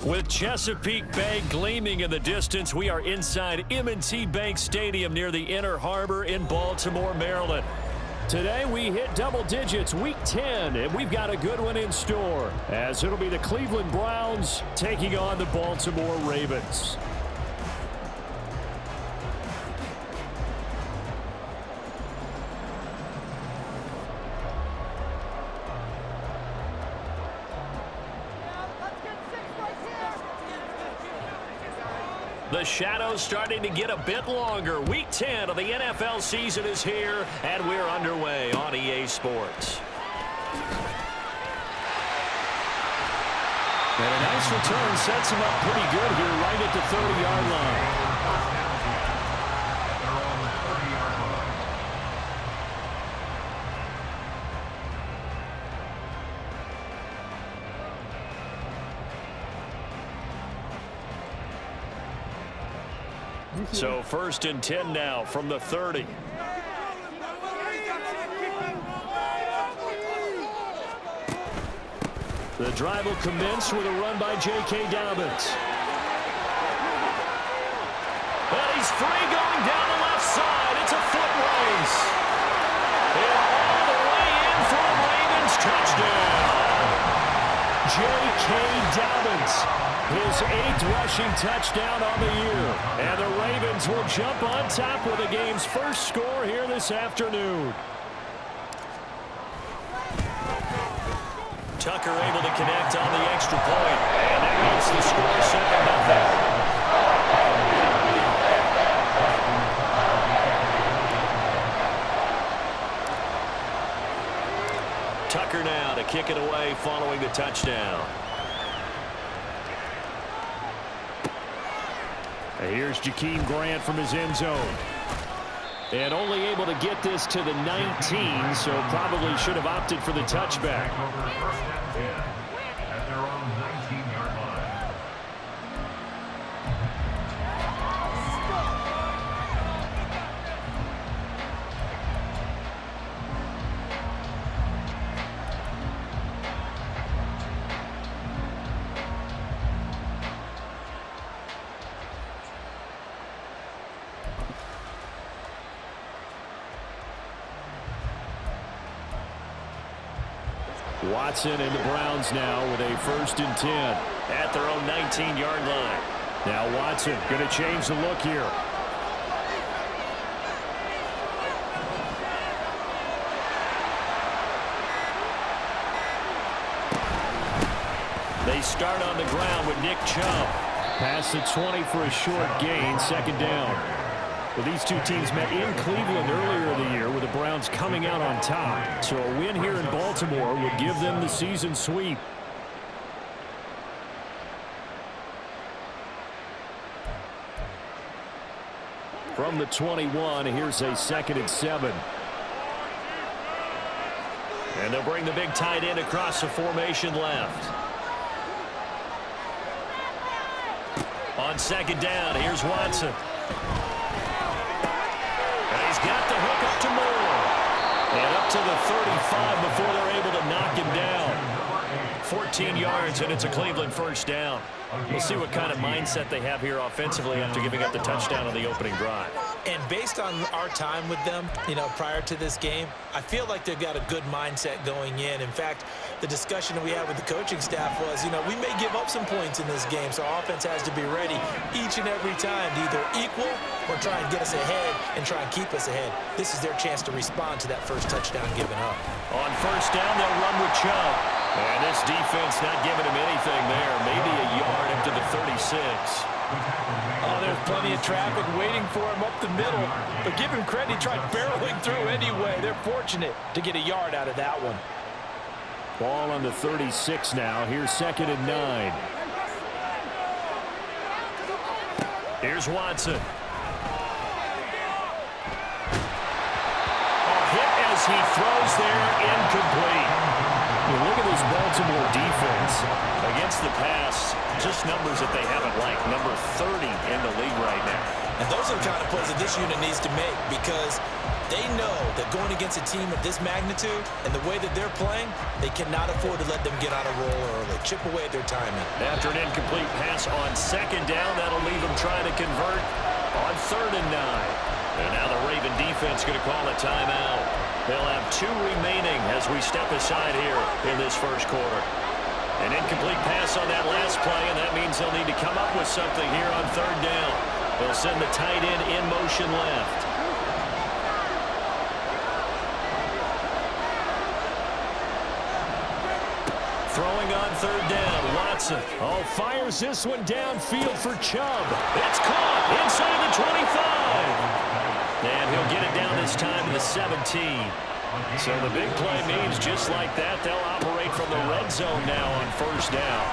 With Chesapeake Bay gleaming in the distance, we are inside M&T Bank Stadium near the Inner Harbor in Baltimore, Maryland. Today we hit double digits, week 10, and we've got a good one in store, as it'll be the Cleveland Browns taking on the Baltimore Ravens. The shadows starting to get a bit longer. Week 10 of the NFL season is here, and we're underway on EA Sports. And a nice return sets him up pretty good here right at the 30-yard line. So 1st and 10 now from the 30. The drive will commence with a run by J.K. Dobbins. And he's free going down the left side. It's a foot race. And all the way in for a Ravens touchdown. J.K. Dobbins. His 8th rushing touchdown on the year. And the Ravens will jump on top with the game's first score here this afternoon. Tucker able to connect on the extra point. And that makes the score 7-0. Tucker now to kick it away following the touchdown. Here's Jakeem Grant from his end zone. And only able to get this to the 19, so probably should have opted for the touchback. At their own 19-yard line. Watson and the Browns now with a 1st and 10 at their own 19-yard line. Now Watson going to change the look here. They start on the ground with Nick Chubb. Past the 20 for a short gain, 2nd down. Well, these two teams met in Cleveland earlier in the year with the Browns coming out on top. So a win here in Baltimore would give them the season sweep. From the 21, here's a 2nd and 7. And they'll bring the big tight end across the formation left. On 2nd down, here's Watson. He's got the hook up to Moore. And up to the 35 before they're able to knock him down. 14 yards, and it's a Cleveland 1st down. We'll see what kind of mindset they have here offensively after giving up the touchdown on the opening drive. And based on our time with them, prior to this game, I feel like they've got a good mindset going in. In fact, the discussion that we had with the coaching staff was, we may give up some points in this game, so our offense has to be ready each and every time to either equal or try and get us ahead and try and keep us ahead. This is their chance to respond to that first touchdown given up. On 1st down, they'll run with Chubb. And this defense not giving him anything there. Maybe a yard up to the 36. Oh, there's plenty of traffic waiting for him up the middle. But give him credit, he tried barreling through anyway. They're fortunate to get a yard out of that one. Ball on the 36 now. Here's 2nd and 9. Here's Watson. A hit as he throws there, incomplete. Look at this Baltimore defense against the pass. Just numbers that they haven't liked. Number 30 in the league right now. And those are the kind of plays that this unit needs to make because they know that going against a team of this magnitude and the way that they're playing, they cannot afford to let them get on a roll early, chip away at their timing. After an incomplete pass on second down, that'll leave them trying to convert on 3rd and 9. And now the Raven defense going to call a timeout. They'll have 2 remaining as we step aside here in this first quarter. An incomplete pass on that last play, and that means they'll need to come up with something here on 3rd down. They'll send the tight end in motion left. Throwing on 3rd down, Watson. Oh, fires this one downfield for Chubb. It's caught inside the 25. And he'll get it down this time to the 17. So the big play means just like that, they'll operate from the red zone now on 1st down.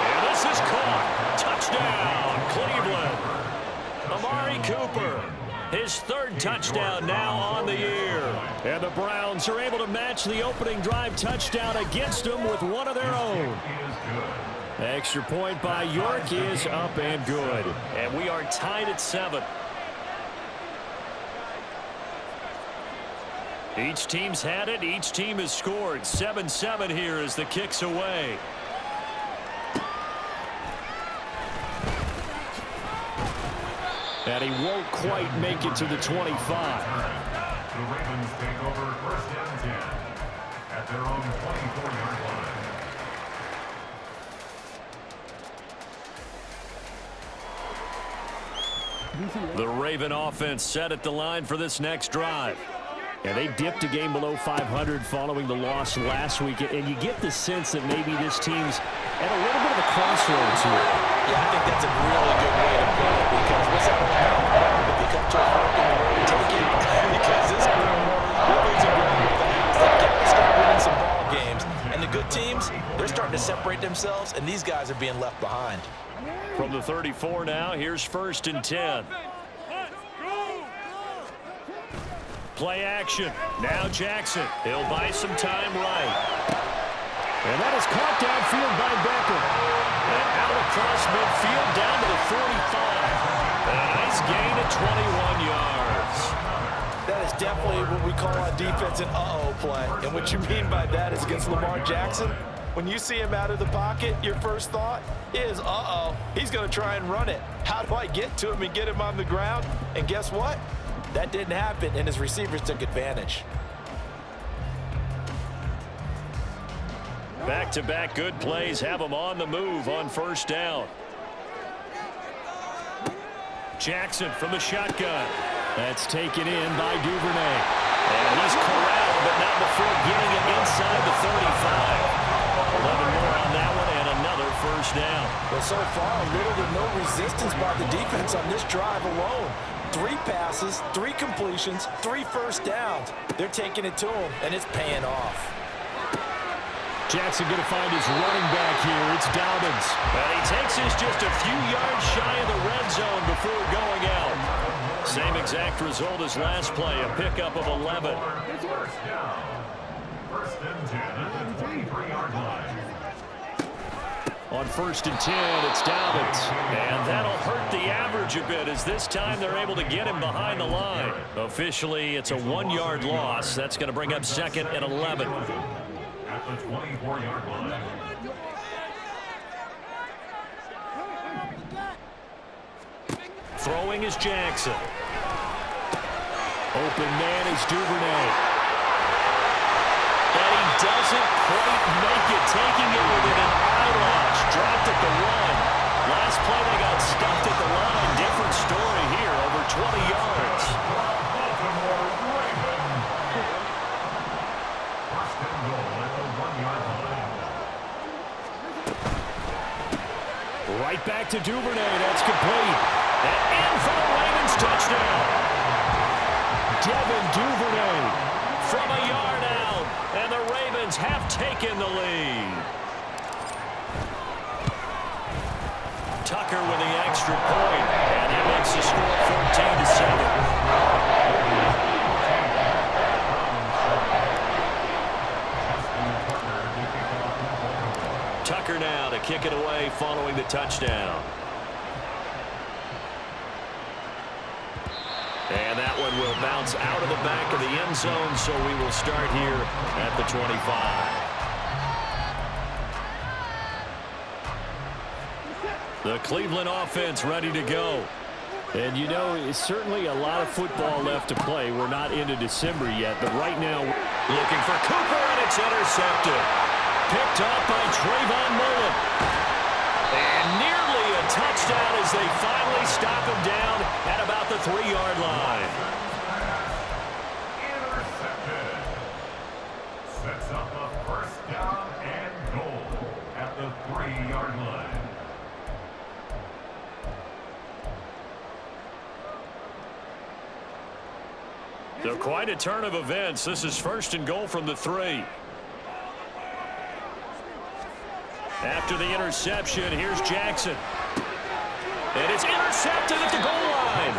And this is caught. Touchdown, Cleveland. Amari Cooper, his 3rd touchdown now on the year. And the Browns are able to match the opening drive touchdown against them with one of their own. Extra point by York is up and good. And we are tied at 7. Each team's had it. Each team has scored. 7-7 here as the kick's away. And he won't quite make it to the 25. The Ravens take over 1st and 10 at their own 24-yard line. The Raven offense set at the line for this next drive. And they dipped a game below 500 following the loss last week. And you get the sense that maybe this team's at a little bit of a crossroads here. Yeah, I think that's a really good way to put it because what's that all about? If they come to a fork in the road, take it. Because this group really is growing fast. They've got to start winning some ball games. And the good teams, they're starting to separate themselves, and these guys are being left behind. From the 34 now, here's 1st and 10. Play action. Now Jackson. He'll buy some time right. And that is caught downfield by Beckham. And out across midfield down to the 45. A nice gain of 21 yards. That is definitely what we call on defense an uh-oh play. And what you mean by that is against Lamar Jackson, when you see him out of the pocket, your first thought is, uh-oh, he's going to try and run it. How do I get to him and get him on the ground? And guess what? That didn't happen, and his receivers took advantage. Back-to-back good plays have them on the move on 1st down. Jackson from the shotgun. That's taken in by Duvernay. And he's corralled, but not before getting it inside the 35. 11 more on that one, and another 1st down. Well, so far, little to no resistance by the defense on this drive alone. 3 passes, 3 completions, 3 1st downs. They're taking it to him, and it's paying off. Jackson going to find his running back here. It's Dobbins. And he takes us just a few yards shy of the red zone before going out. Same exact result as last play, a pickup of 11. 1st down. 1st and 10 at the 23-yard line. On 1st and 10, it's Dobbins. And that'll hurt the average a bit as this time they're able to get him behind the line. Officially, it's a 1-yard loss. That's going to bring up 2nd and 11. At the 24-yard line. Throwing is Jackson. Open man is Duvernay. And he doesn't quite make it, taking it within an eyelash. Dropped at the 1. Last play they got stuffed at the line. Different story here, over 20 yards. Baltimore Ravens. 1st and goal at the 1-yard line. Right back to Duvernay. That's complete. And in for the Ravens touchdown. Devin Duvernay from a yard out. And the Ravens have taken the lead. Tucker with the extra point. And that makes the score 14-7. Tucker now to kick it away following the touchdown. And that one will bounce out of the back of the end zone, so we will start here at the 25. The Cleveland offense ready to go. And, you know, it's certainly a lot of football left to play. We're not into December yet, but right now, looking for Cooper, and it's intercepted. Picked off by Trayvon Mullen. And nearly a touchdown as they finally stop him down at about the 3-yard line. Intercepted. Sets up a first down and goal at the 3-yard line. So quite a turn of events. This is first and goal from the 3. After the interception, here's Jackson. And it's intercepted at the goal line.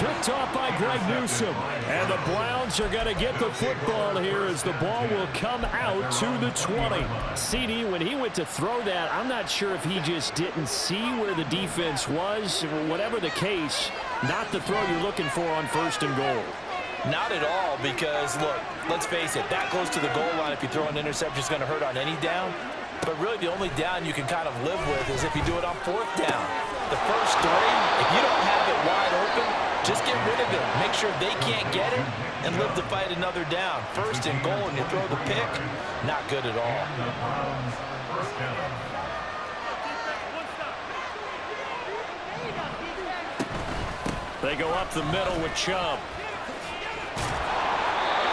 Picked off by Greg Newsome. And the Browns are going to get the football here as the ball will come out to the 20. CD, when he went to throw that, I'm not sure if he just didn't see where the defense was. Whatever the case, not the throw you're looking for on first and goal. Not at all, because, look, let's face it, that close to the goal line, if you throw an interception, is going to hurt on any down. But really, the only down you can kind of live with is if you do it on 4th down. The first 3, if you don't have it wide open, just get rid of it. Make sure they can't get it and live to fight another down. First and goal, and you throw the pick, not good at all. First down. They go up the middle with Chubb.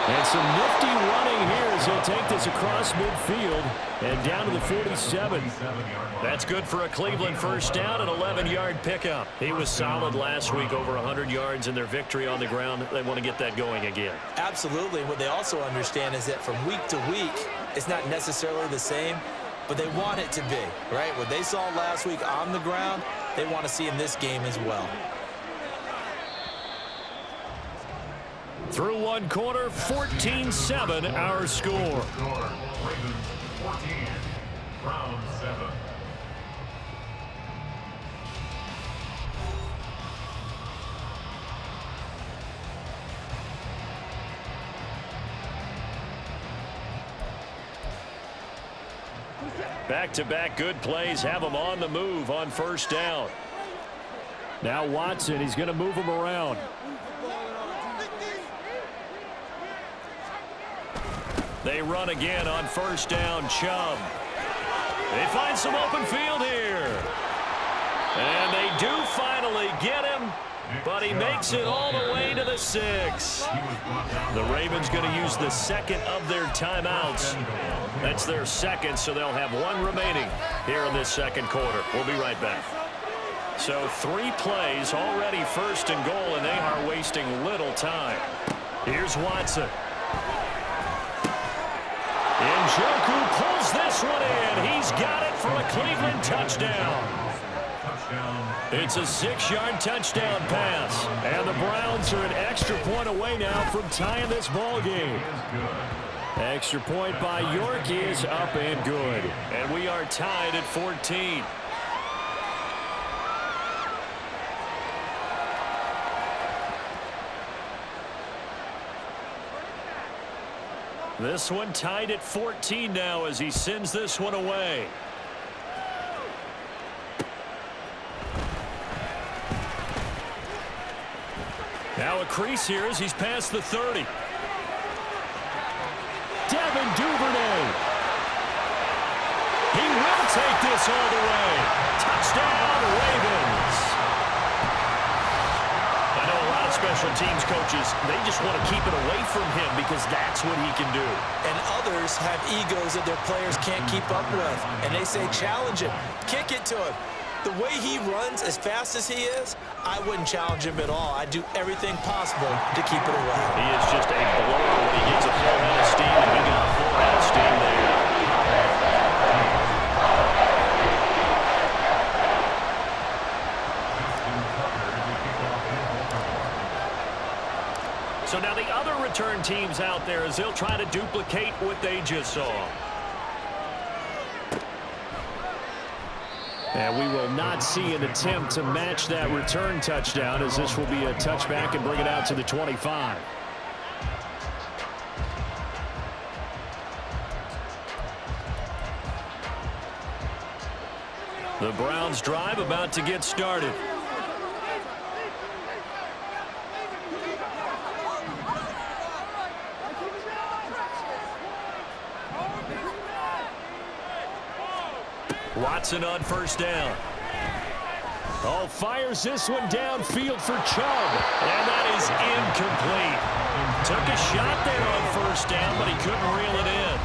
And some nifty running here as he'll take this across midfield and down to the 47. That's good for a Cleveland first down, an 11-yard pickup. He was solid last week, over 100 yards in their victory on the ground. They want to get that going again. Absolutely. What they also understand is that from week to week, it's not necessarily the same, but they want it to be, right? What they saw last week on the ground, they want to see in this game as well. Through one quarter, 14-7 our score. Ravens 14, Browns 7. Back-to-back good plays have them on the move on first down. Now Watson, he's going to move him around. They run again on first down, Chubb. They find some open field here. And they do finally get him, but he makes it all the way to the 6. The Ravens going to use the second of their timeouts. That's their second, so they'll have one remaining here in this second quarter. We'll be right back. So 3 plays, already first and goal, and they are wasting little time. Here's Watson. Njoku pulls this one in. He's got it for a Cleveland touchdown. It's a 6-yard touchdown pass. And the Browns are an extra point away now from tying this ball game. Extra point by York is up and good. And we are tied at 14. This one tied at 14 now as he sends this one away. Now a crease here as he's past the 30. Devin Duvernay. He will take this all the way. Touchdown, Ravens. I know a lot of special teams coaches, they just want to keep it away from him because that's what he can do. And others have egos that their players can't keep up with. And they say, challenge him. Kick it to him. The way he runs as fast as he is, I wouldn't challenge him at all. I'd do everything possible to keep it away. He is just a blower when he gets a full head of steam, and he got a full head of steam there. So now the other return teams out there as they'll try to duplicate what they just saw. And we will not see an attempt to match that return touchdown, as this will be a touchback and bring it out to the 25. The Browns drive about to get started. Watson on first down. Oh, fires this one downfield for Chubb. And that is incomplete. Took a shot there on first down, but he couldn't reel it in.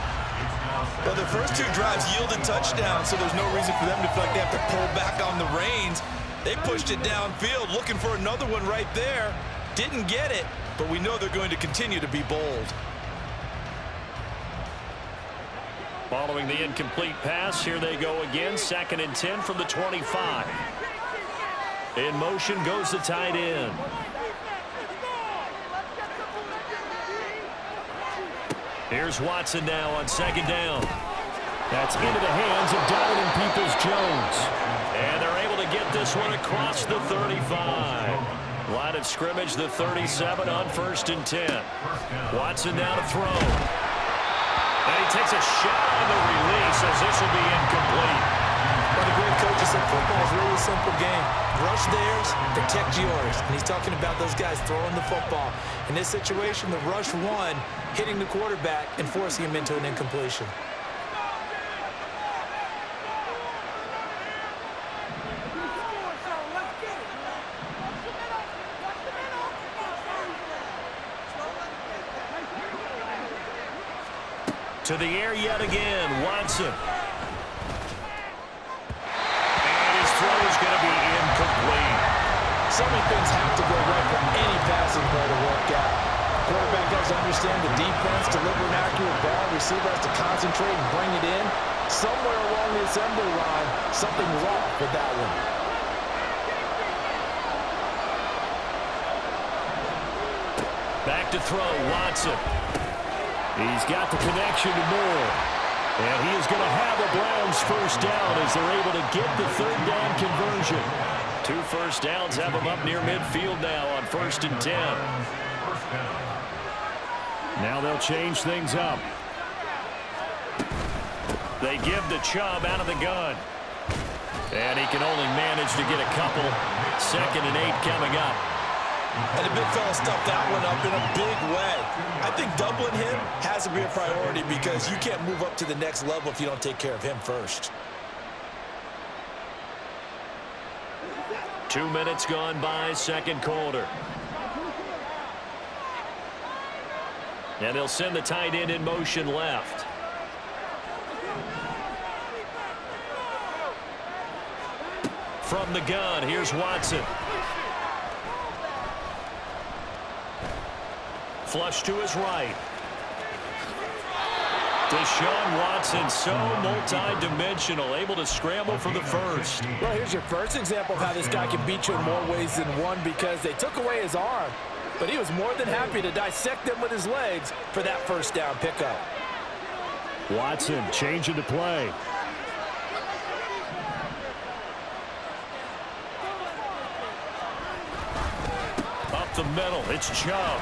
Well, the first two drives yielded touchdowns, so there's no reason for them to feel like they have to pull back on the reins. They pushed it downfield, looking for another one right there. Didn't get it, but we know they're going to continue to be bold. Following the incomplete pass, here they go again. 2nd and 10 from the 25. In motion goes the tight end. Here's Watson now on 2nd down. That's into the hands of Donovan Peoples-Jones. And they're able to get this one across the 35. Line of scrimmage, the 37 on 1st and 10. Watson now to throw. And he takes a shot on the release, as this will be incomplete. One of the great coaches said football is really a simple game. Rush theirs, protect yours. And he's talking about those guys throwing the football. In this situation, the rush one, hitting the quarterback and forcing him into an incompletion. To the air yet again, Watson. And his throw is going to be incomplete. So many things have to go right for any passing play to work out. Quarterback has to understand the defense, deliver an accurate ball. Receiver has to concentrate and bring it in. Somewhere along the assembly line, something's off with that one. Back to throw, Watson. He's got the connection to Moore. And he is going to have a Browns first down as they're able to get the 3rd down conversion. 2 first downs have them up near midfield now on 1st and 10. Now they'll change things up. They give to Chubb out of the gun. And he can only manage to get a couple. 2nd and 8 coming up. And the big fella stuffed that one up in a big way. I think doubling him has to be a priority because you can't move up to the next level if you don't take care of him first. 2 minutes gone by, 2nd quarter. And they'll send the tight end in motion left. From the gun, here's Watson. Flush to his right. Deshaun Watson, so multi-dimensional, able to scramble for the first. Well, here's your first example of how this guy can beat you in more ways than one, because they took away his arm, but he was more than happy to dissect them with his legs for that first down pickup. Watson changing to play. Up the middle, it's Chubb.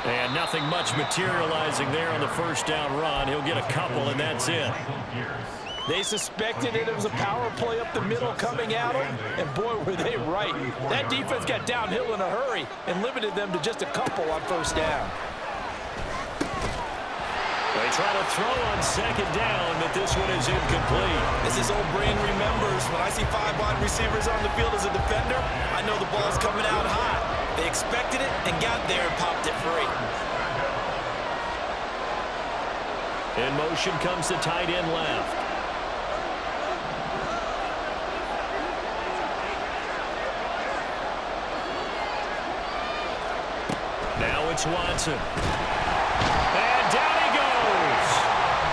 And nothing much materializing there on the first down run. He'll get a couple, and that's it. They suspected it was a power play up the middle coming at them, and boy, were they right. That defense got downhill in a hurry and limited them to just a couple on first down. They try to throw on 2nd down, but this one is incomplete. As his old brain remembers, when I see 5 wide receivers on the field as a defender, I know the ball's coming out hot. They expected it and got there and popped it free. In motion comes the tight end left. Now it's Watson. And down he goes.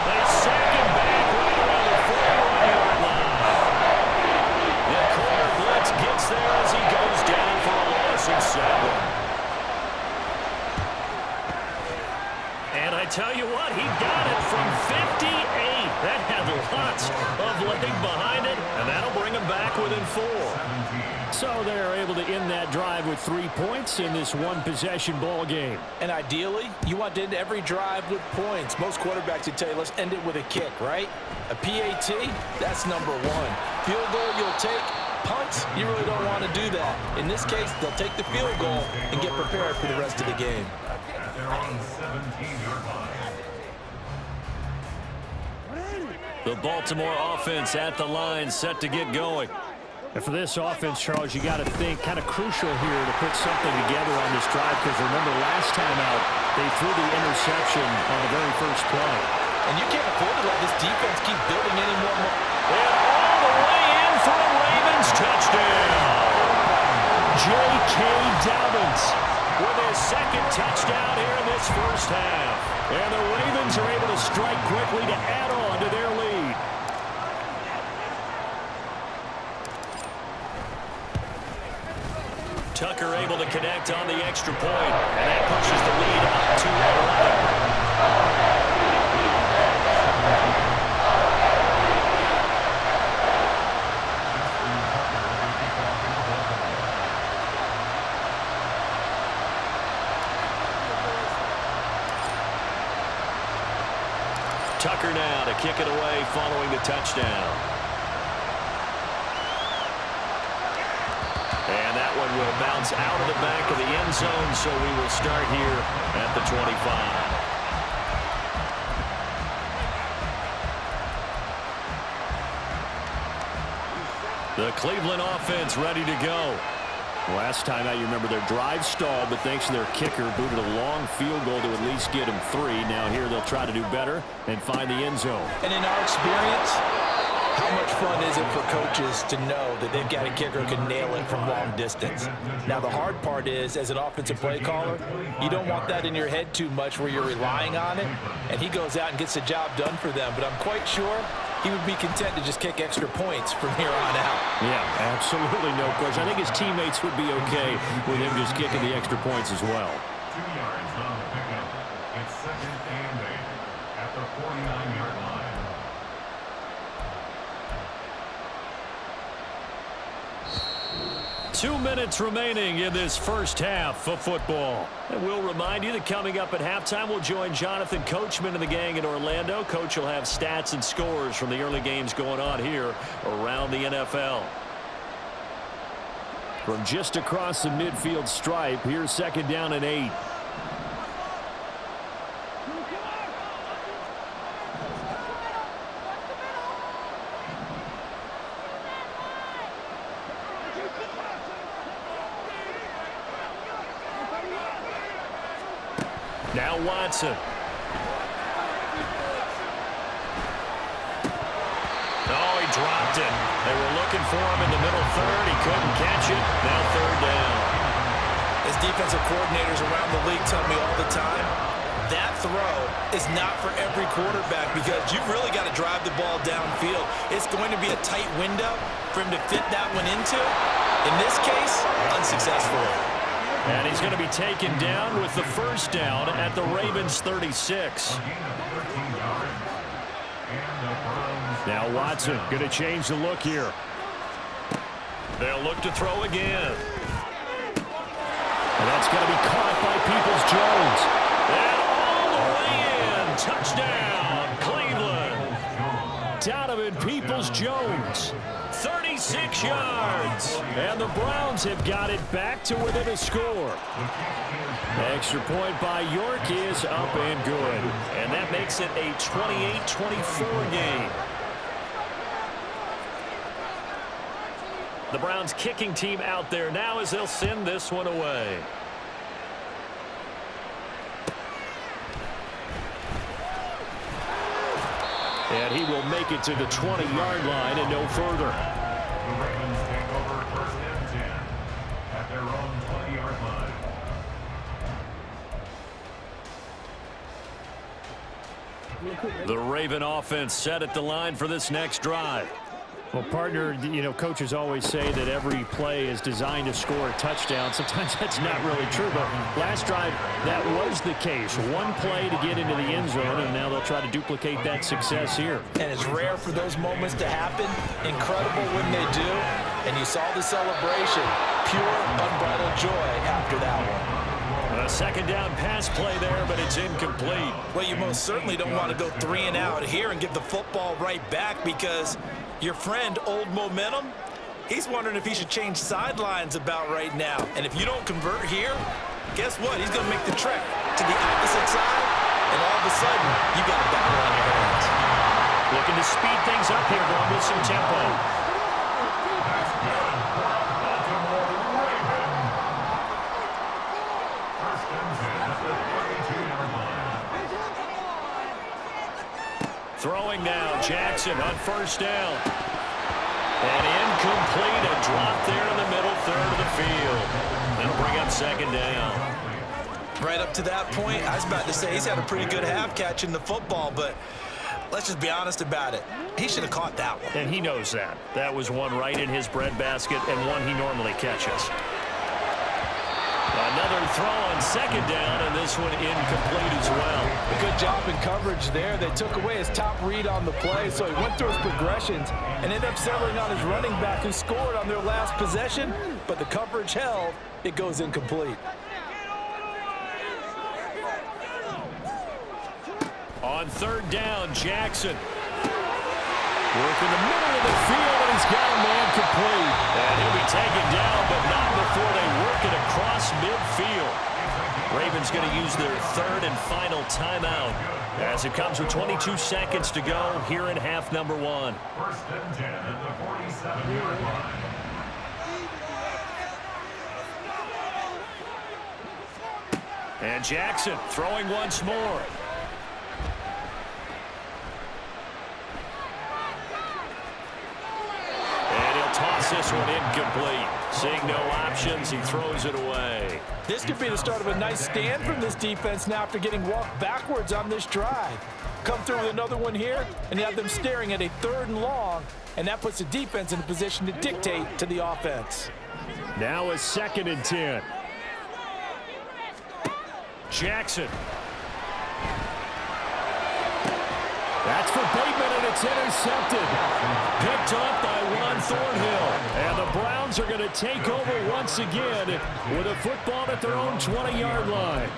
They sack him back right around the 41-yard line. The corner blitz gets there as he goes down for a loss of 7. And I tell you what, he got it from 58. That had lots of leg behind it, and that'll bring him back back within 4. So they're able to end that drive with 3 points in this one-possession ball game. And ideally, you want to end every drive with points. Most quarterbacks would tell you, let's end it with a kick, right? A PAT, that's number 1. Field goal you'll take. Punts, you really don't want to do that. In this case, they'll take the field goal and get prepared for the rest of the game. At their own 17-yard line. The Baltimore offense at the line, set to get going. And for this offense, Charles, you got to think kind of crucial here to put something together on this drive, because remember last time out, they threw the interception on the very first play. And you can't afford to let this defense keep building any more. And all the way in for a Ravens touchdown. J.K. Dobbins with his second touchdown here in this first half. And the Ravens are able to strike quickly to add on to their lead. Tucker able to connect on the extra point, and that pushes the lead up to 11. Tucker now to kick it away following the touchdown. And that one will bounce out of the back of the end zone, so we will start here at the 25. The Cleveland offense ready to go. Last time out, you remember their drive stalled, but thanks to their kicker, booted a long field goal to at least get them 3. Now here they'll try to do better and find the end zone. And in our experience, how much fun is it for coaches to know that they've got a kicker who can nail it from long distance? Now, the hard part is, as an offensive play caller, you don't want that in your head too much where you're relying on it, and he goes out and gets the job done for them. But I'm quite sure he would be content to just kick extra points from here on out. Yeah, absolutely no question. I think his teammates would be okay with him just kicking the extra points as well. 2 yards on the pickup. It's 2nd and 8 at the 49-yard line. Two minutes remaining in this first half of football. And we'll remind you that coming up at halftime, we'll join Jonathan Coachman and the gang in Orlando. Coach will have stats and scores from the early games going on here around the NFL. From just across the midfield stripe, here's 2nd down and 8. Now Watson. Oh, he dropped it. They were looking for him in the middle third. He couldn't catch it. Now 3rd down. As defensive coordinators around the league tell me all the time, that throw is not for every quarterback because you've really got to drive the ball downfield. It's going to be a tight window for him to fit that one into. In this case, unsuccessfully. And he's going to be taken down with the 1st down at the Ravens 36. Now Watson going to change the look here. They'll look to throw again. And that's going to be caught by Peoples-Jones. And all the way in. Touchdown, Cleveland. Donovan Peoples-Jones. 36 yards. And the Browns have got it back to within a score. Extra point by York is up and good. And that makes it a 28-24 game. The Browns kicking team out there now as they'll send this one away. And he will make it to the 20-yard line and no further. The Ravens take over 1st and 10 at their own 20-yard line. The Raven offense set at the line for this next drive. Well, partner, you know, coaches always say that every play is designed to score a touchdown. Sometimes that's not really true, but last drive, that was the case. One play to get into the end zone, and now they'll try to duplicate that success here. And it's rare for those moments to happen. Incredible when they do. and you saw the celebration. Pure, unbridled joy after that one. A second down pass play there, but it's incomplete. Well, you most certainly don't want to go 3 and out here and give the football right back, because your friend, Old Momentum, he's wondering if he should change sidelines about right now. And if you don't convert here, guess what? He's going to make the trek to the opposite side, and all of a sudden, you got a battle on your hands. Looking to speed things up here, going with some tempo. Throwing now, Jackson on first down. And incomplete, a drop there in the middle third of the field. That'll bring up second down. Right up to that point, I was about to say he's had a pretty good half catching the football, but let's just be honest about it. He should have caught that one. And he knows that. That was one right in his breadbasket and one he normally catches. Another throw on second down, and this one incomplete as well. A good job in coverage there. They took away his top read on the play, so he went through his progressions and ended up settling on his running back, who scored on their last possession, but the coverage held. It goes incomplete. On third down, Jackson. Work in the middle of the field, and he's got a man complete. And he'll be taken down, but not before they work it across midfield. Ravens going to use their third and final timeout as it comes with 22 seconds to go here in half number 1. First and 10 at the 47-yard line. And Jackson throwing once more. Toss this one incomplete. Seeing no options, he throws it away. This could be the start of a nice stand from this defense now after getting walked backwards on this drive. Come through with another one here, and you have them staring at a 3rd and long, and that puts the defense in a position to dictate to the offense. Now a 2nd and 10. Jackson. That's for Bateman, and it's intercepted. Picked up by Ron Thornhill. And the Browns are going to take over once again with a football at their own 20-yard line.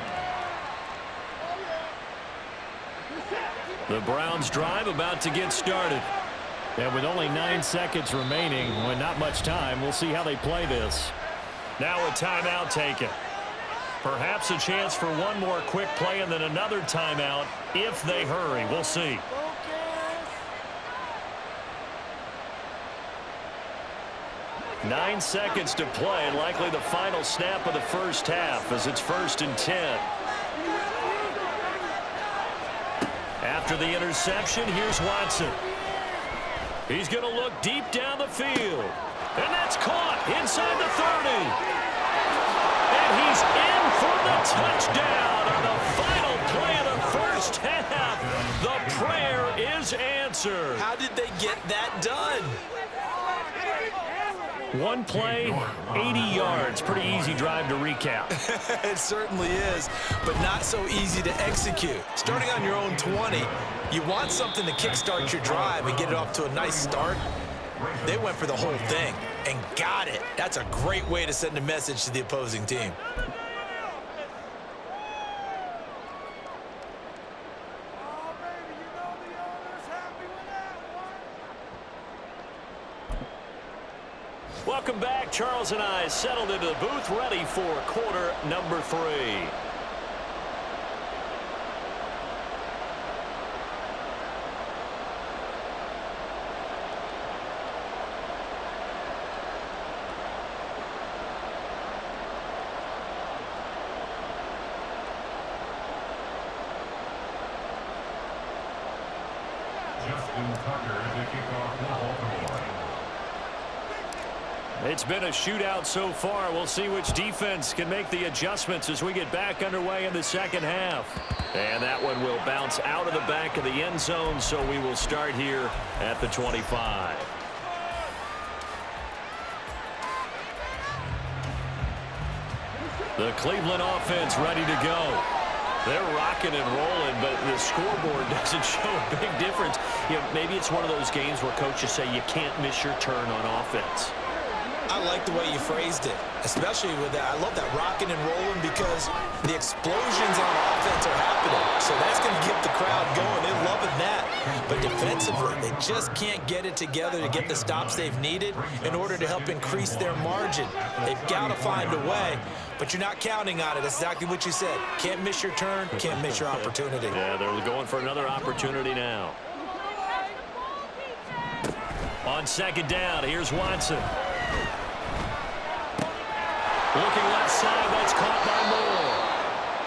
The Browns drive about to get started. And with only 9 seconds remaining, with not much time, we'll see how they play this. Now a timeout taken. Perhaps a chance for one more quick play and then another timeout if they hurry. We'll see. Nine seconds to play, likely the final snap of the first half as it's 1st and 10. After the interception, here's Watson. He's going to look deep down the field. And that's caught inside the 30. And he's in for the touchdown on the final play of the first half. The prayer is answered. How did they get that done? One play, 80 yards. Pretty easy drive to recap. It certainly is, but not so easy to execute. Starting on your own 20, you want something to kickstart your drive and get it off to a nice start. They went for the whole thing and got it. That's a great way to send a message to the opposing team. Welcome back. Charles and I settled into the booth, ready for quarter number 3. Justin Tucker to kick off the Baltimore. It's been a shootout so far. We'll see which defense can make the adjustments as we get back underway in the second half. And that one will bounce out of the back of the end zone, so we will start here at the 25. The Cleveland offense ready to go. They're rocking and rolling, but the scoreboard doesn't show a big difference. You know, maybe it's one of those games where coaches say you can't miss your turn on offense. I like the way you phrased it, especially with that. I love that rocking and rolling because the explosions on offense are happening. So that's going to get the crowd going. They're loving that. But defensively, they just can't get it together to get the stops they've needed in order to help increase their margin. They've got to find a way, but you're not counting on it. That's exactly what you said. Can't miss your turn, can't miss your opportunity. Yeah, they're going for another opportunity now. On second down, here's Watson. Looking left side, that's caught by Moore.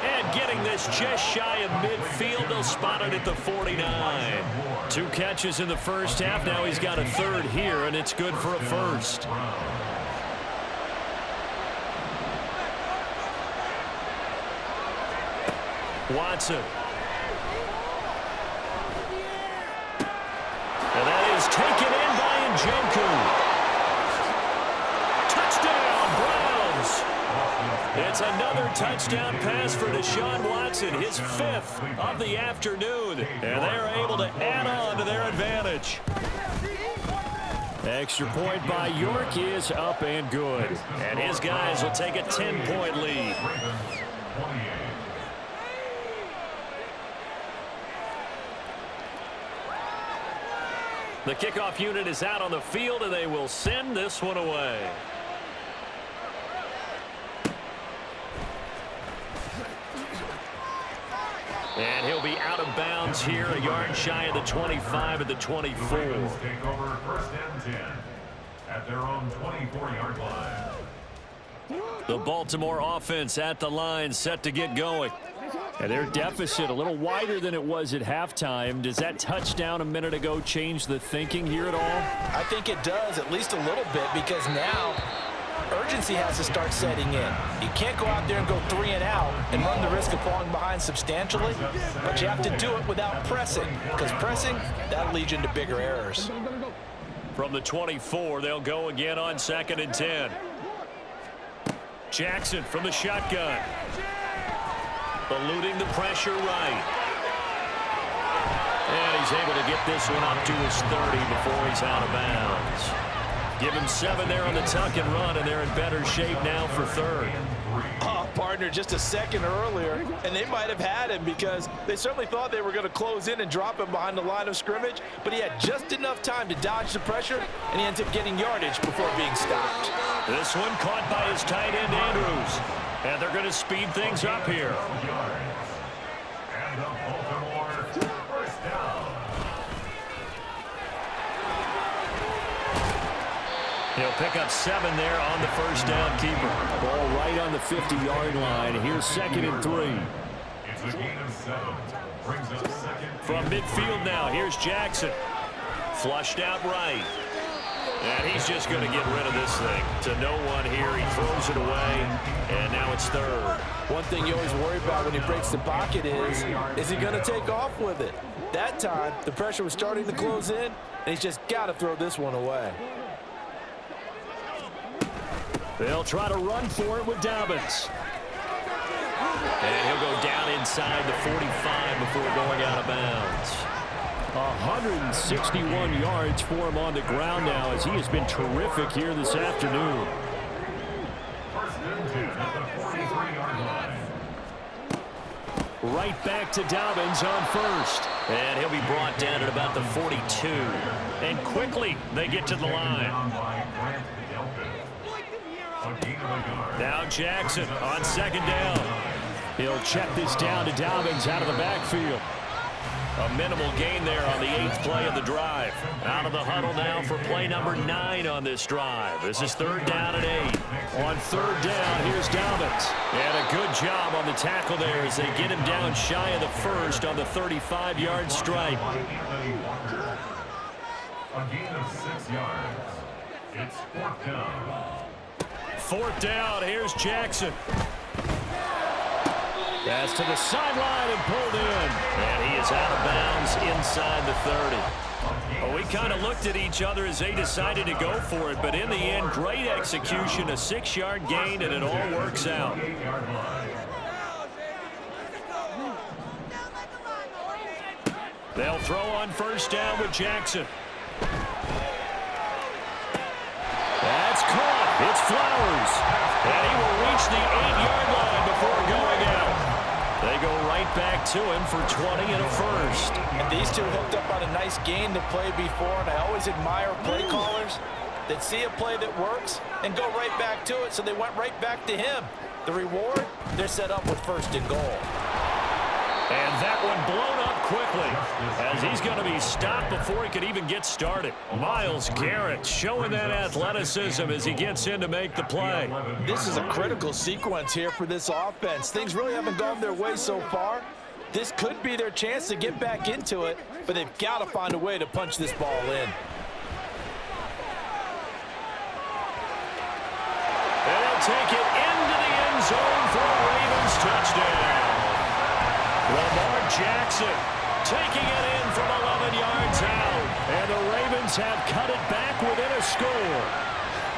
And getting this just shy of midfield, they'll spot it at the 49. 2 catches in the first half. Now he's got a third here, and it's good for a first. Watson. And that is taken in by Njoku. It's another touchdown pass for Deshaun Watson, his 5th of the afternoon. And they're able to add on to their advantage. Extra point by York is up and good. And his guys will take a 10-point lead. The kickoff unit is out on the field, and they will send this one away. And he'll be out of bounds here, a yard shy of the 25 at the 24. Take over 1st and 10 at their own 24-yard line. The Baltimore offense at the line, set to get going. And their deficit a little wider than it was at halftime. Does that touchdown a minute ago change the thinking here at all? I think it does, at least a little bit, because now urgency has to start setting in. You can't go out there and go 3 and out and run the risk of falling behind substantially, but you have to do it without pressing, because pressing, that'll lead you into bigger errors. From the 24, they'll go again on 2nd and 10. Jackson from the shotgun. Eluding the pressure right. And he's able to get this one up to his 30 before he's out of bounds. Give him 7 there on the tuck and run, and they're in better shape now for 3rd. Oh, partner, just a second earlier, and they might have had him because they certainly thought they were going to close in and drop him behind the line of scrimmage, but he had just enough time to dodge the pressure, and he ends up getting yardage before being stopped. This one caught by his tight end, Andrews. And they're going to speed things up here. And the Baltimore 1st down. He'll pick up 7 there on the 1st down keeper. Ball right on the 50-yard line. Here's 2nd and 3. It's a gain of 7. Brings up 2nd. From midfield now, here's Jackson. Flushed out right. And he's just going to get rid of this thing to no one here. He throws it away, and now it's 3rd. One thing you always worry about when he breaks the pocket is he going to take off with it? That time, the pressure was starting to close in, and he's just got to throw this one away. They'll try to run for it with Dobbins. And he'll go down inside the 45 before going out of bounds. 161 yards for him on the ground now as he has been terrific here this afternoon. 1st and 10 at the 43-yard line. Right back to Dobbins on 1st. And he'll be brought down at about the 42. And quickly they get to the line. Now Jackson on 2nd down. He'll check this down to Dobbins out of the backfield. A minimal gain there on the 8th play of the drive. Out of the huddle now for play number 9 on this drive. This is 3rd down and 8. On 3rd down, here's Dobbins. And a good job on the tackle there as they get him down shy of the 1st on the 35-yard stripe. A gain of 6 yards. It's 4th down. 4th down, here's Jackson. Pass to the sideline and pulled in. And he is out of bounds inside the 30. Well, we kind of looked at each other as they decided to go for it, but in the end, great execution, a 6-yard gain, and it all works out. They'll throw on 1st down with Jackson. That's caught. And he will reach the 8-yard line before going out. They go right back to him for 20 and a first. And these two hooked up on a nice gain to play before, and I always admire play callers that see a play that works and go right back to it, so they went right back to him. The reward, they're set up with 1st and goal. And that one blown up quickly as he's going to be stopped before he could even get started. Myles Garrett showing that athleticism as he gets in to make the play. This is a critical sequence here for this offense. Things really haven't gone their way so far. This could be their chance to get back into it, but they've got to find a way to punch this ball in. And they'll take it into the end zone for a Ravens touchdown. Lamar Jackson taking it in from 11 yards out. And the Ravens have cut it back within a score.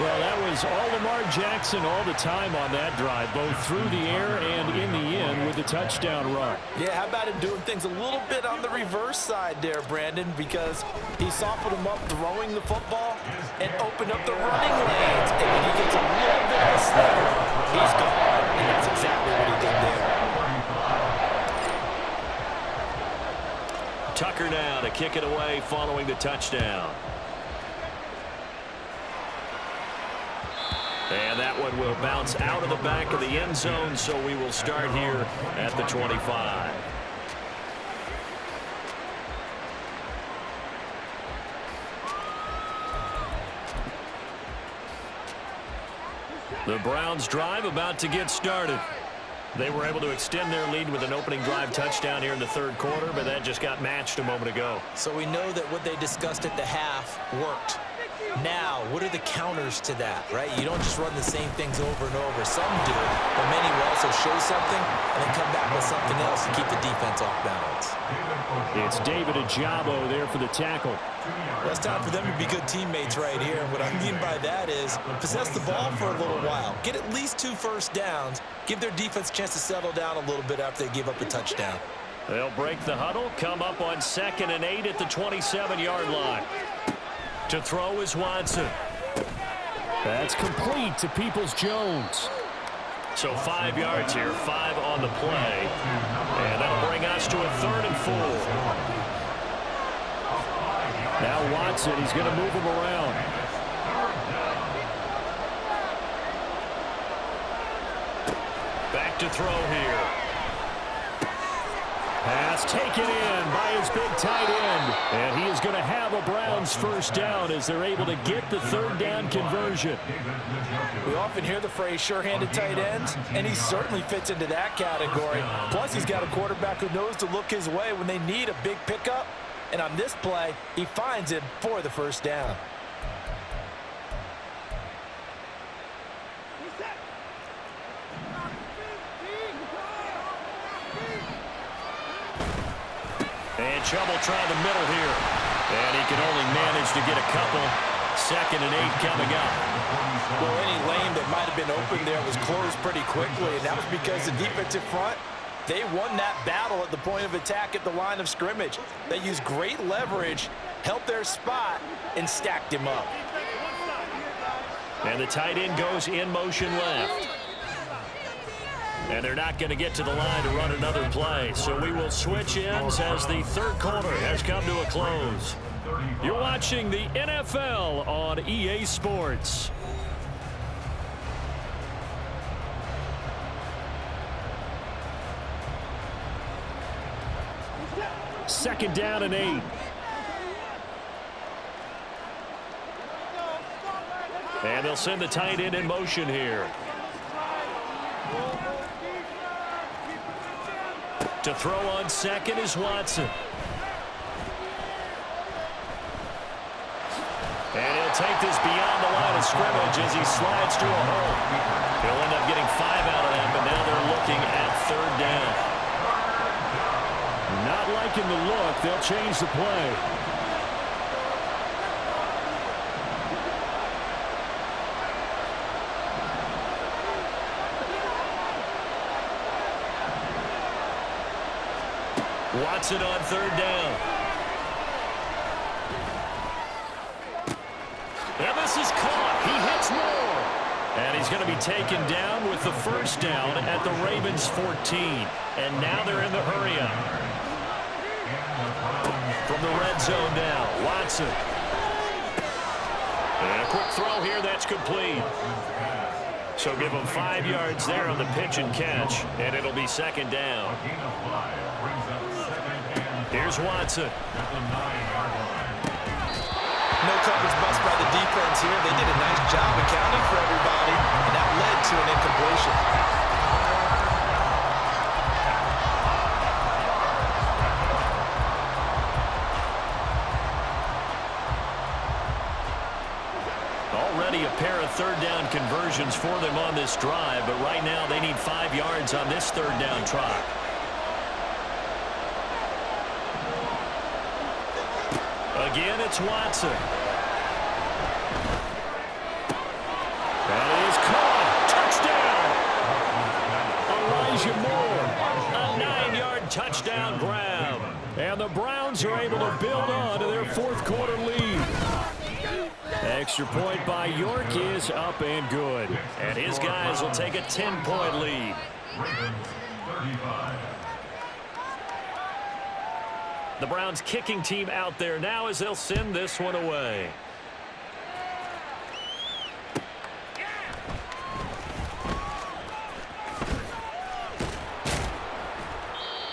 Well, that was all Lamar Jackson all the time on that drive, both through the air and in the end with the touchdown run. Yeah, how about him doing things a little bit on the reverse side there, Brandon, because he softened him up throwing the football and opened up the running lanes. And when he gets a little bit of a sliver, he's gone. And that's exactly what he did there. Tucker now to kick it away following the touchdown. And that one will bounce out of the back of the end zone, so we will start here at the 25. The Browns drive about to get started. They were able to extend their lead with an opening drive touchdown here in the 3rd quarter, but that just got matched a moment ago. So we know that what they discussed at the half worked. Now, what are the counters to that, right? You don't just run the same things over and over. Some do, but many will also show something and then come back with something else to keep the defense off balance. It's David Ojabo there for the tackle. Well, it's time for them to be good teammates right here. And what I mean by that is possess the ball for a little while. Get at least 2 first downs. Give their defense a chance to settle down a little bit after they give up a touchdown. They'll break the huddle, come up on 2nd and 8 at the 27-yard line. To throw is Watson. That's complete to Peoples-Jones. So 5 yards here, 5 on the play. And that'll bring us to a 3rd and 4. Now Watson, he's going to move him around. Back to throw here. Pass taken in by his big tight end. And he is going to have a Browns first down as they're able to get the 3rd down conversion. We often hear the phrase sure-handed tight ends, and he certainly fits into that category. Plus, he's got a quarterback who knows to look his way when they need a big pickup. And on this play, he finds him for the first down. And trouble trying the middle here. And he can only manage to get a couple. 2nd and 8 coming up. Well, any lane that might have been open there was closed pretty quickly, and that was because the defensive front, they won that battle at the point of attack at the line of scrimmage. They used great leverage, held their spot, and stacked him up. And the tight end goes in motion left. And they're not going to get to the line to run another play. So we will switch ends as the 3rd quarter has come to a close. You're watching the NFL on EA Sports. Second down and 8. And they'll send the tight end in motion here. To throw on 2nd is Watson. And he'll take this beyond the line of scrimmage as he slides to a hole. He'll end up getting 5 out of that, but now they're looking at 3rd down. Not liking the look. They'll change the play. Watson on 3rd down. And this is caught. He hits Moore. And he's going to be taken down with the first down at the Ravens 14. And now they're in the hurry-up. From the red zone now, Watson. And a quick throw here, that's complete. So give him 5 yards there on the pitch and catch, and it'll be second down. Here's Watson. No coverage bust by the defense here. They did a nice job accounting for everybody, and that led to an incompletion. Already a pair of third down conversions for them on this drive, but right now they need 5 yards on this third down try. Again, it's Watson. That is caught. Touchdown. Elijah Moore. A 9-yard touchdown grab. And the Browns are able to build on to their fourth quarter lead. Extra point by York is up and good. And his guys will take a 10-point lead. The Browns kicking team out there now as they'll send this one away.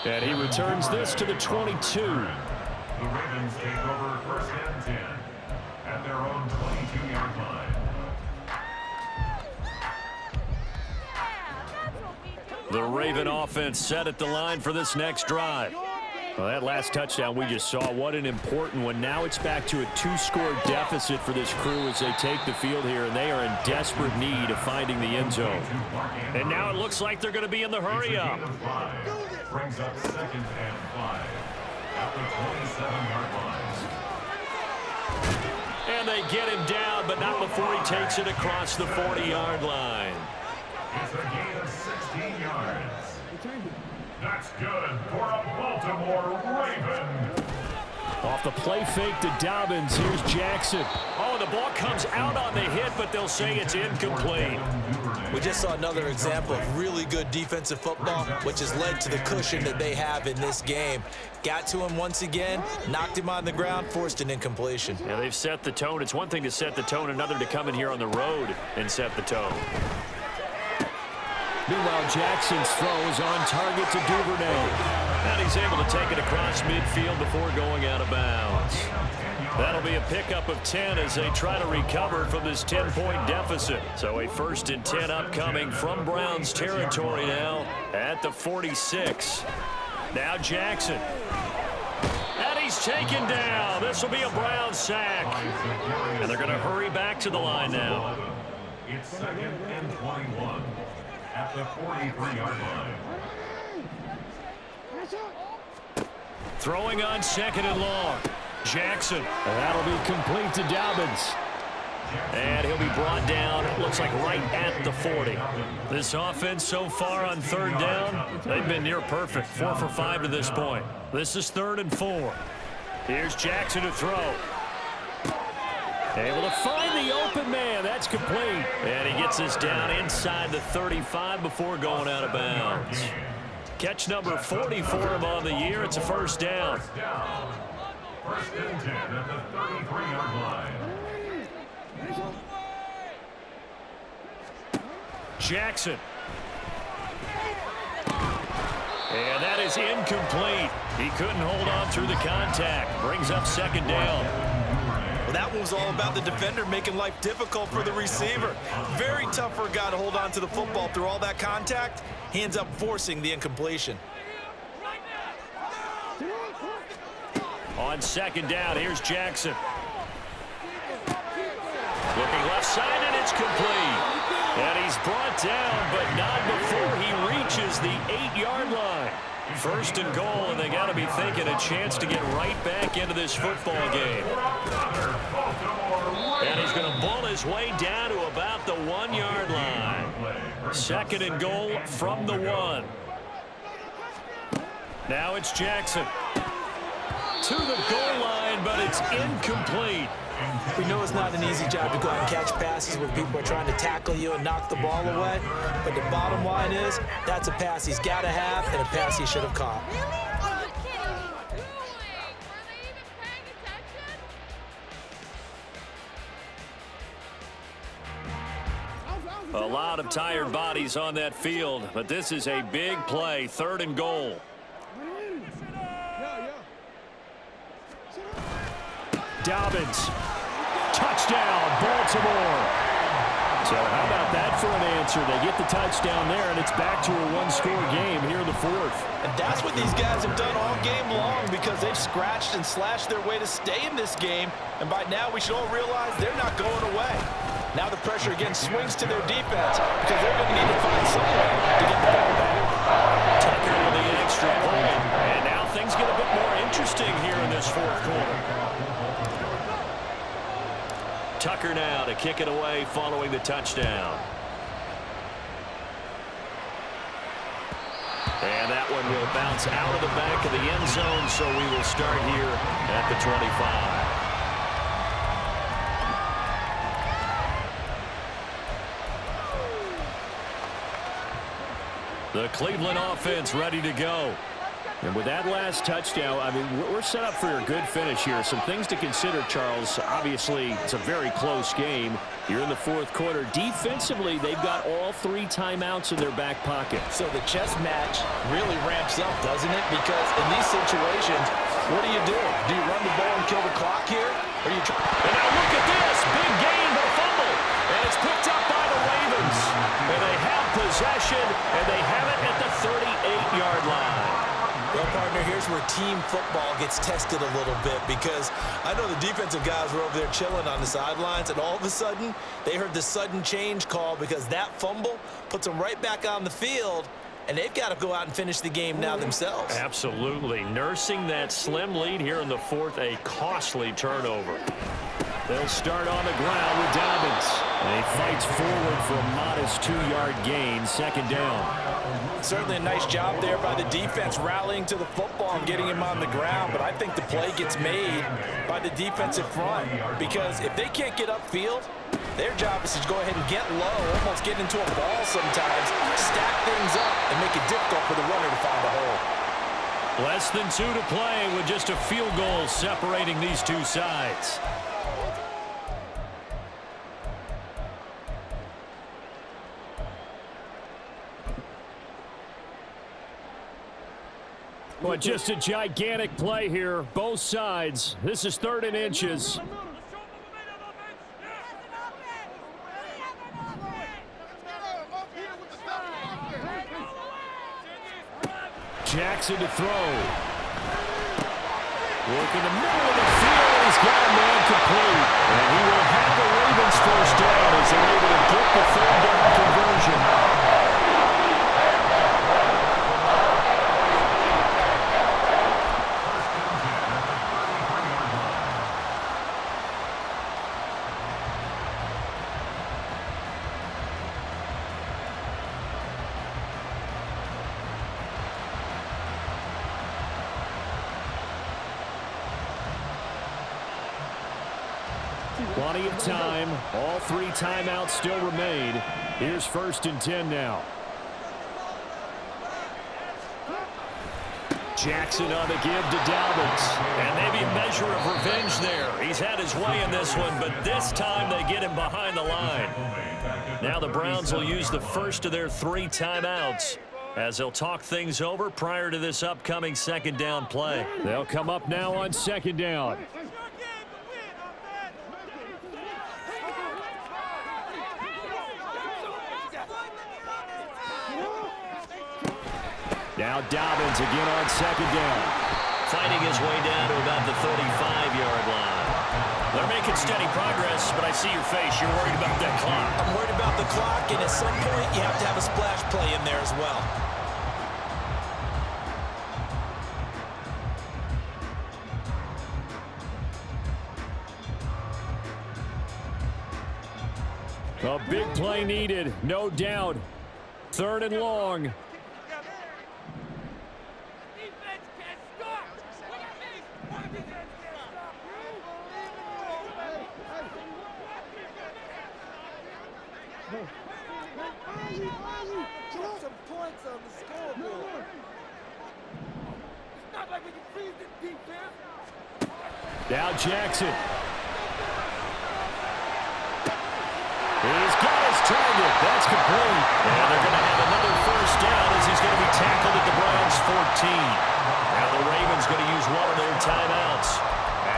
And he returns this to the 22. The Ravens take over first and 10 at their own 22-yard line. The Raven offense set at the line for this next drive. Well, that last touchdown we just saw, what an important one. Now it's back to a 2-score deficit for this crew as they take the field here, and they are in desperate need of finding the end zone. And now it looks like they're going to be in the hurry-up. Brings up second and 5 at the 27-yard line. And they get him down, but not before he takes it across the 40-yard line. It's a gain of 16 yards. That's good for a Baltimore Raven. Off the play fake to Dobbins. Here's Jackson. Oh, the ball comes out on the hit, but they'll say it's incomplete. We just saw another example of really good defensive football, which has led to the cushion that they have in this game. Got to him once again, knocked him on the ground, forced an incompletion. Yeah, they've set the tone. It's one thing to set the tone, another to come in here on the road and set the tone. Meanwhile, Jackson's throw is on target to Duvernay. And he's able to take it across midfield before going out of bounds. That'll be a pickup of 10 as they try to recover from this 10-point deficit. So a 1st and 10 upcoming from Browns territory now at the 46. Now Jackson. And he's taken down. This will be a Brown sack. And they're going to hurry back to the line now. It's second and 21 at the 43-yard line. Throwing on second and long. Jackson. That'll be complete to Dobbins. And he'll be brought down, it looks like right at the 40. This offense so far on third down, they've been near perfect. 4 for 5 to this point. This is 3rd and 4. Here's Jackson to throw. Able to find the open man. That's complete. And he gets this down inside the 35 before going out of bounds. Catch number 40 for him on the year. It's a first down. First and 10 at the 33-yard line. Jackson. And that is incomplete. He couldn't hold on through the contact. Brings up second down. Well, that was all about the defender making life difficult for the receiver. Very tough for a guy to hold on to the football through all that contact. He ends up forcing the incompletion. On second down, here's Jackson. Looking left side, and it's complete. And he's brought down, but not before he reaches the 8-yard line. 1st and goal, and they got to be thinking a chance to get right back into this football game. And he's going to bull his way down to about the 1-yard line. 2nd and goal from the 1. Now it's Jackson. To the goal line. line, but it's incomplete. We know it's not an easy job to go out and catch passes when people are trying to tackle you and knock the ball away. But the bottom line is, that's a pass he's got to have and a pass he should have caught. A lot of tired bodies on that field, but this is a big play, 3rd and goal. Dobbins. Touchdown, Baltimore. So how about that for an answer? They get the touchdown there, and it's back to a one-score game here in the 4th. And that's what these guys have done all game long because they've scratched and slashed their way to stay in this game. And by now, we should all realize they're not going away. Now the pressure again swings to their defense because they're going to need to find some way to get the ball back. Tucker with the extra point. And now things get a bit more interesting here in this 4th quarter. Tucker now to kick it away following the touchdown. And that one will bounce out of the back of the end zone, so we will start here at the 25. The Cleveland offense ready to go. And with that last touchdown, I mean, we're set up for a good finish here. Some things to consider, Charles. Obviously, it's a very close game. You're in the 4th quarter. Defensively, they've got all 3 timeouts in their back pocket. So the chess match really ramps up, doesn't it? Because in these situations, what do? Do you run the ball and kill the clock here? Or do you try? And now look at this. Big gain, but a fumble. And it's picked up by the Ravens. And they have possession, and they have it at the 38-yard line. Well, partner, here's where team football gets tested a little bit because I know the defensive guys were over there chilling on the sidelines, and all of a sudden, they heard the sudden change call because that fumble puts them right back on the field, and they've got to go out and finish the game now themselves. Absolutely. Nursing that slim lead here in the 4th, a costly turnover. They'll start on the ground with Dobbins. And he fights forward for a modest 2-yard gain, 2nd down. Certainly a nice job there by the defense rallying to the football and getting him on the ground, but I think the play gets made by the defensive front because if they can't get upfield, their job is to go ahead and get low, almost get into a ball sometimes, stack things up, and make it difficult for the runner to find a hole. Less than 2 to play with just a field goal separating these two sides. Well, just a gigantic play here, both sides. This is 3rd and inches. Jackson to throw. Work in the middle of the field. He's got a man complete. And he will have the Ravens 1st down as they're able to get the 3rd down conversion. Plenty of time. All 3 timeouts still remain. Here's 1st and 10 now. Jackson on the give to Dobbins. And maybe a measure of revenge there. He's had his way in this one, but this time they get him behind the line. Now the Browns will use the first of their 3 timeouts as they'll talk things over prior to this upcoming 2nd down play. They'll come up now on 2nd down. Now Dobbins again on 2nd down. Fighting his way down to about the 35-yard line. They're making steady progress, but I see your face. You're worried about that clock. I'm worried about the clock, and at some point, you have to have a splash play in there as well. A big play needed, no doubt. 3rd and long. Put some points on the scoreboard. It's not like we can freeze this defense. Now Jackson. He's got his target. That's complete. And they're going to have another first down as he's going to be tackled at the Browns' 14. Now the Ravens going to use one of their timeouts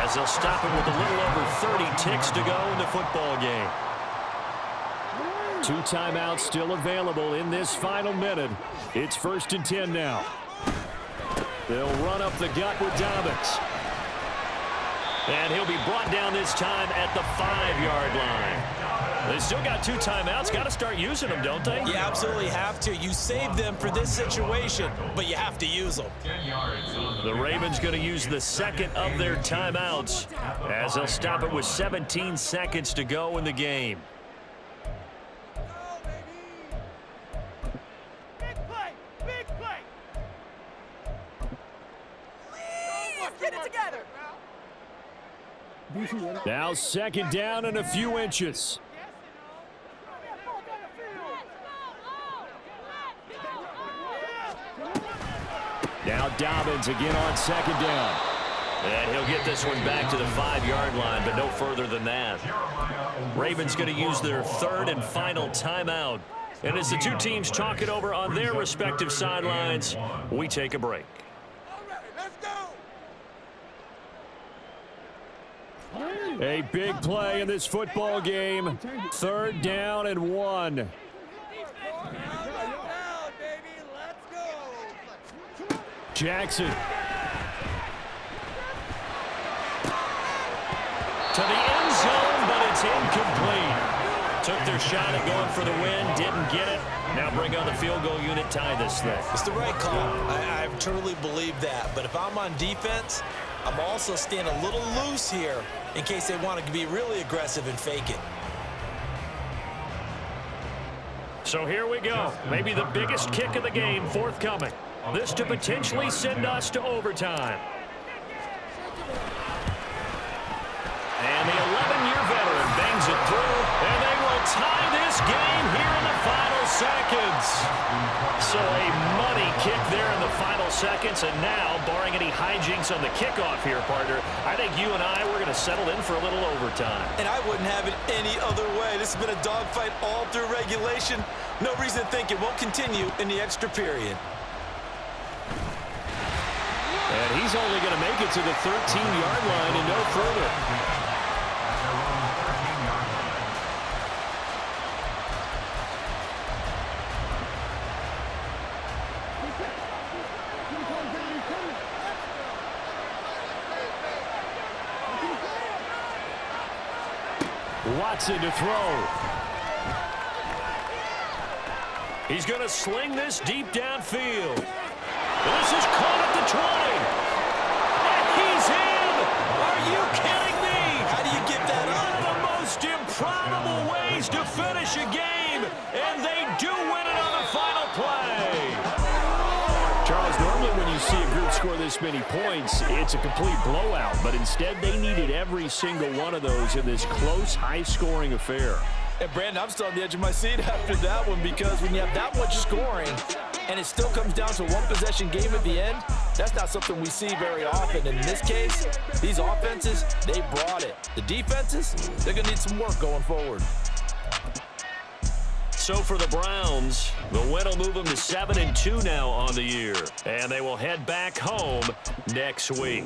as they'll stop him with a little over 30 ticks to go in the football game. 2 timeouts still available in this final minute. It's 1st and 10 now. They'll run up the gut with Dobbins. And he'll be brought down this time at the 5-yard line. They still got 2 timeouts. Got to start using them, don't they? You absolutely have to. You save them for this situation, but you have to use them. The Ravens going to use the second of their timeouts as they'll stop it with 17 seconds to go in the game. Big play! Big play! Please get it together! Now 2nd down and a few inches. Now Dobbins again on 2nd down. And he'll get this one back to the 5-yard line, but no further than that. Ravens going to use their 3rd and final timeout. And as the 2 teams talk it over on their respective sidelines, we take a break. A big play in this football game. 3rd down and 1. Jackson. To the end zone, but it's incomplete. Took their shot at going for the win, didn't get it. Now bring on the field goal unit, tie this thing. It's the right call. I truly believe that. But if I'm on defense, I'm also staying a little loose here in case they want to be really aggressive and fake it. So here we go. Maybe the biggest kick of the game forthcoming. This to potentially send us to overtime. And the 11-year veteran bangs it through, and they will tie this game here in the final seconds. So a money kick there in the final seconds, and now, barring any hijinks on the kickoff here, partner, I think you and I, we're going to settle in for a little overtime. And I wouldn't have it any other way. This has been a dogfight all through regulation. No reason to think it won't continue in the extra period. And he's only going to make it to the 13-yard line and no further. Watson to throw. He's going to sling this deep downfield. This is caught at the 20. And he's in! Are you kidding me? How do you give that up? One of the most improbable ways to finish a game, and they do win it on the final play. Charles, normally when you see a group score this many points, it's a complete blowout, but instead they needed every single one of those in this close, high-scoring affair. And Brandon, I'm still on the edge of my seat after that one, because when you have that much scoring and it still comes down to one possession game at the end, that's not something we see very often. And in this case, these offenses, they brought it. The defenses, they're going to need some work going forward. So for the Browns, the win will move them to 7-2 now on the year. And they will head back home next week.